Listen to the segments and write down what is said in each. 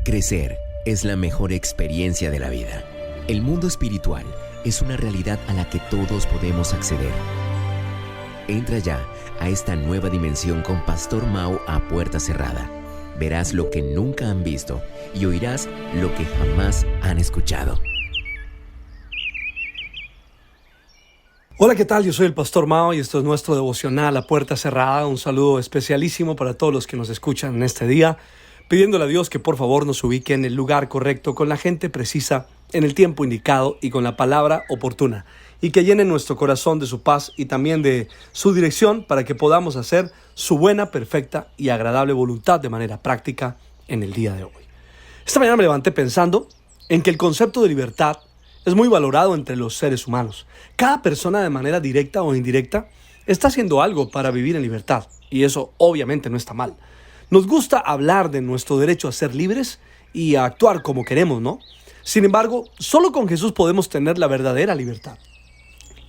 Crecer es la mejor experiencia de la vida. El mundo espiritual es una realidad a la que todos podemos acceder. Entra ya a esta nueva dimensión con Pastor Mau a puerta cerrada. Verás lo que nunca han visto y oirás lo que jamás han escuchado. Hola, ¿qué tal? Yo soy el Pastor Mao y esto es nuestro devocional a puerta cerrada. Un saludo especialísimo para todos los que nos escuchan en este día, pidiéndole a Dios que por favor nos ubique en el lugar correcto, con la gente precisa, en el tiempo indicado y con la palabra oportuna, y que llene nuestro corazón de su paz y también de su dirección para que podamos hacer su buena, perfecta y agradable voluntad de manera práctica en el día de hoy. Esta mañana me levanté pensando en que el concepto de libertad es muy valorado entre los seres humanos. Cada persona, de manera directa o indirecta, está haciendo algo para vivir en libertad, y eso obviamente no está mal. Nos gusta hablar de nuestro derecho a ser libres y a actuar como queremos, ¿no? Sin embargo, solo con Jesús podemos tener la verdadera libertad.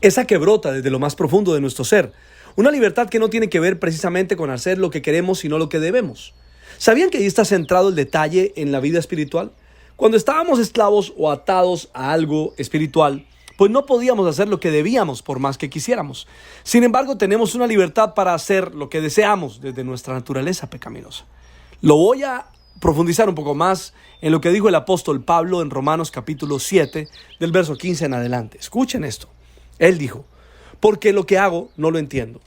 Esa que brota desde lo más profundo de nuestro ser. Una libertad que no tiene que ver precisamente con hacer lo que queremos, sino lo que debemos. ¿Sabían que ahí está centrado el detalle en la vida espiritual? Cuando estábamos esclavos o atados a algo espiritual, pues no podíamos hacer lo que debíamos por más que quisiéramos. Sin embargo, tenemos una libertad para hacer lo que deseamos desde nuestra naturaleza pecaminosa. Lo voy a profundizar un poco más en lo que dijo el apóstol Pablo en Romanos capítulo 7, del verso 15 en adelante. Escuchen esto. Él dijo: porque lo que hago no lo entiendo,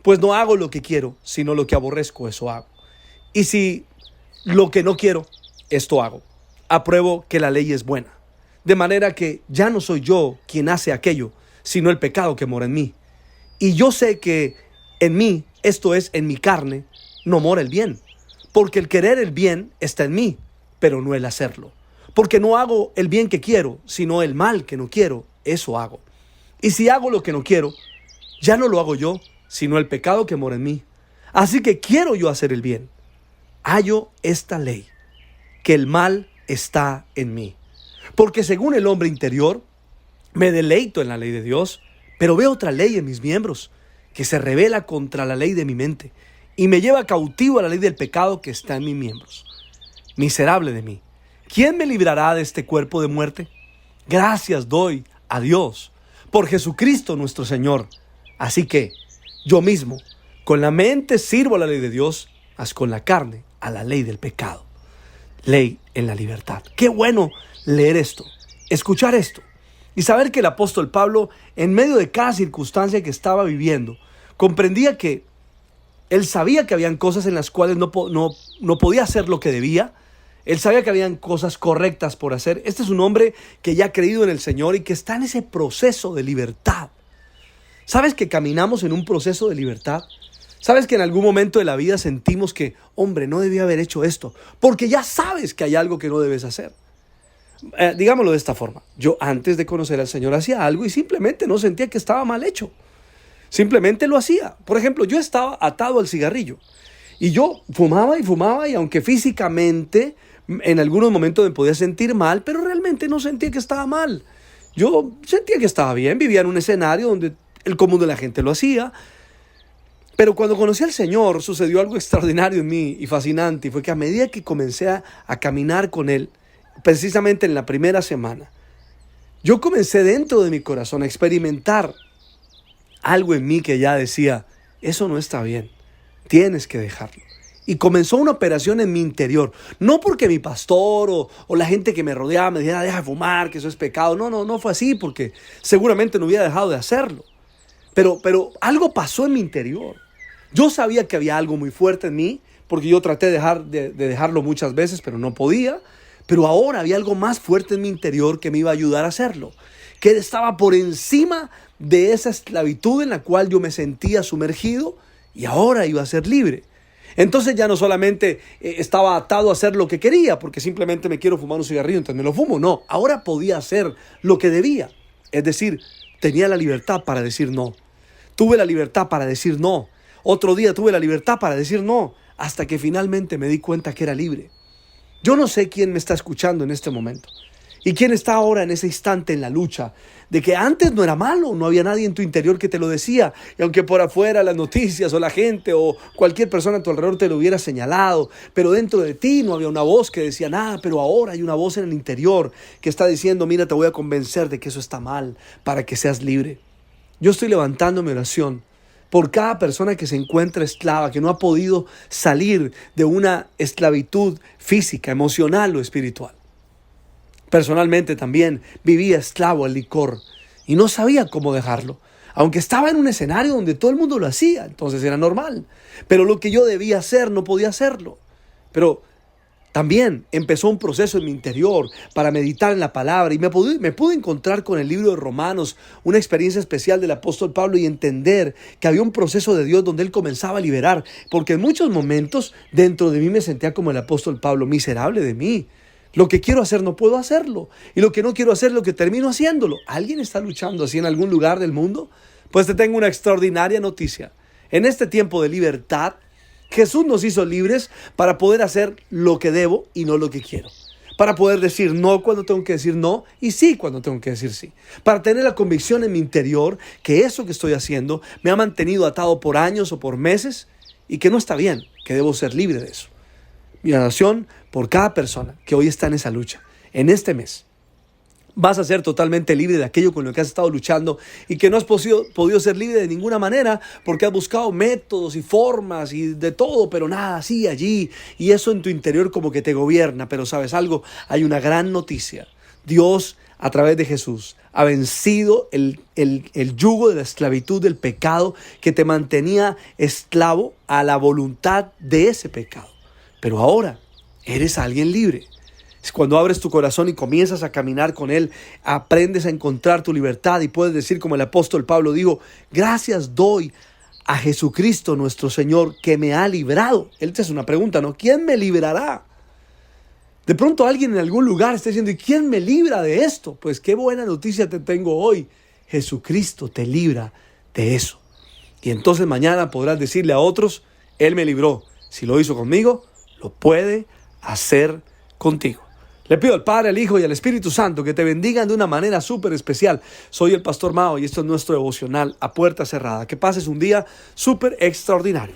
pues no hago lo que quiero, sino lo que aborrezco, eso hago. Y si lo que no quiero, esto hago, apruebo que la ley es buena. De manera que ya no soy yo quien hace aquello, sino el pecado que mora en mí. Y yo sé que en mí, esto es, en mi carne, no mora el bien. Porque el querer el bien está en mí, pero no el hacerlo. Porque no hago el bien que quiero, sino el mal que no quiero, eso hago. Y si hago lo que no quiero, ya no lo hago yo, sino el pecado que mora en mí. Así que quiero yo hacer el bien. Hallo esta ley, que el mal está en mí. Porque según el hombre interior, me deleito en la ley de Dios, pero veo otra ley en mis miembros, que se rebela contra la ley de mi mente, y me lleva cautivo a la ley del pecado que está en mis miembros. Miserable de mí, ¿quién me librará de este cuerpo de muerte? Gracias doy a Dios por Jesucristo nuestro Señor. Así que yo mismo, con la mente sirvo a la ley de Dios, mas con la carne a la ley del pecado. Ley en la libertad. Qué bueno leer esto, escuchar esto y saber que el apóstol Pablo, en medio de cada circunstancia que estaba viviendo, comprendía que él sabía que habían cosas en las cuales no podía hacer lo que debía. Él sabía que habían cosas correctas por hacer. Este es un hombre que ya ha creído en el Señor y que está en ese proceso de libertad. ¿Sabes que caminamos en un proceso de libertad? ¿Sabes que en algún momento de la vida sentimos que, hombre, no debía haber hecho esto? Porque ya sabes que hay algo que no debes hacer. Digámoslo de esta forma. Yo antes de conocer al Señor hacía algo y simplemente no sentía que estaba mal hecho. Simplemente lo hacía. Por ejemplo, yo estaba atado al cigarrillo. Y yo fumaba y aunque físicamente en algunos momentos me podía sentir mal, pero realmente no sentía que estaba mal. Yo sentía que estaba bien, vivía en un escenario donde el común de la gente lo hacía. Pero cuando conocí al Señor sucedió algo extraordinario en mí y fascinante. Y fue que a medida que comencé a caminar con Él, precisamente en la primera semana, yo comencé dentro de mi corazón a experimentar algo en mí que ya decía: eso no está bien, tienes que dejarlo. Y comenzó una operación en mi interior, no porque mi pastor o la gente que me rodeaba me dijera: deja de fumar, que eso es pecado. No fue así, porque seguramente no hubiera dejado de hacerlo. Pero algo pasó en mi interior. Yo sabía que había algo muy fuerte en mí, porque yo traté de dejarlo muchas veces, pero no podía. Pero ahora había algo más fuerte en mi interior que me iba a ayudar a hacerlo, que estaba por encima de esa esclavitud en la cual yo me sentía sumergido, y ahora iba a ser libre. Entonces ya no solamente estaba atado a hacer lo que quería, porque simplemente me quiero fumar un cigarrillo, entonces me lo fumo. No, ahora podía hacer lo que debía. Es decir, tenía la libertad para decir no. Tuve la libertad para decir no. Otro día tuve la libertad para decir no, hasta que finalmente me di cuenta que era libre. Yo no sé quién me está escuchando en este momento. ¿Y quién está ahora en ese instante en la lucha? De que antes no era malo, no había nadie en tu interior que te lo decía. Y aunque por afuera las noticias o la gente o cualquier persona a tu alrededor te lo hubiera señalado, pero dentro de ti no había una voz que decía nada, pero ahora hay una voz en el interior que está diciendo, mira, te voy a convencer de que eso está mal para que seas libre. Yo estoy levantando mi oración por cada persona que se encuentra esclava, que no ha podido salir de una esclavitud física, emocional o espiritual. Personalmente también vivía esclavo al licor y no sabía cómo dejarlo, aunque estaba en un escenario donde todo el mundo lo hacía, entonces era normal. Pero lo que yo debía hacer no podía hacerlo. Pero también empezó un proceso en mi interior para meditar en la palabra y me pude encontrar con el libro de Romanos, una experiencia especial del apóstol Pablo y entender que había un proceso de Dios donde él comenzaba a liberar, porque en muchos momentos dentro de mí me sentía como el apóstol Pablo, miserable de mí. Lo que quiero hacer no puedo hacerlo. Y lo que no quiero hacer es lo que termino haciéndolo. ¿Alguien está luchando así en algún lugar del mundo? Pues te tengo una extraordinaria noticia. En este tiempo de libertad, Jesús nos hizo libres para poder hacer lo que debo y no lo que quiero. Para poder decir no cuando tengo que decir no y sí cuando tengo que decir sí. Para tener la convicción en mi interior que eso que estoy haciendo me ha mantenido atado por años o por meses y que no está bien, que debo ser libre de eso. Mi oración por cada persona que hoy está en esa lucha, en este mes. Vas a ser totalmente libre de aquello con lo que has estado luchando y que no has podido ser libre de ninguna manera porque has buscado métodos y formas y de todo, pero nada, así, allí. Y eso en tu interior como que te gobierna. Pero ¿sabes algo? Hay una gran noticia. Dios, a través de Jesús, ha vencido el yugo de la esclavitud del pecado que te mantenía esclavo a la voluntad de ese pecado. Pero ahora eres alguien libre. Cuando abres tu corazón y comienzas a caminar con Él, aprendes a encontrar tu libertad y puedes decir como el apóstol Pablo dijo, gracias doy a Jesucristo nuestro Señor que me ha librado. Él te hace una pregunta, ¿no? ¿Quién me librará? De pronto alguien en algún lugar está diciendo, ¿y quién me libra de esto? Pues qué buena noticia te tengo hoy. Jesucristo te libra de eso. Y entonces mañana podrás decirle a otros, Él me libró. Si lo hizo conmigo, lo puede hacer contigo. Le pido al Padre, al Hijo y al Espíritu Santo que te bendigan de una manera súper especial. Soy el Pastor Mao y esto es nuestro devocional a puerta cerrada. Que pases un día súper extraordinario.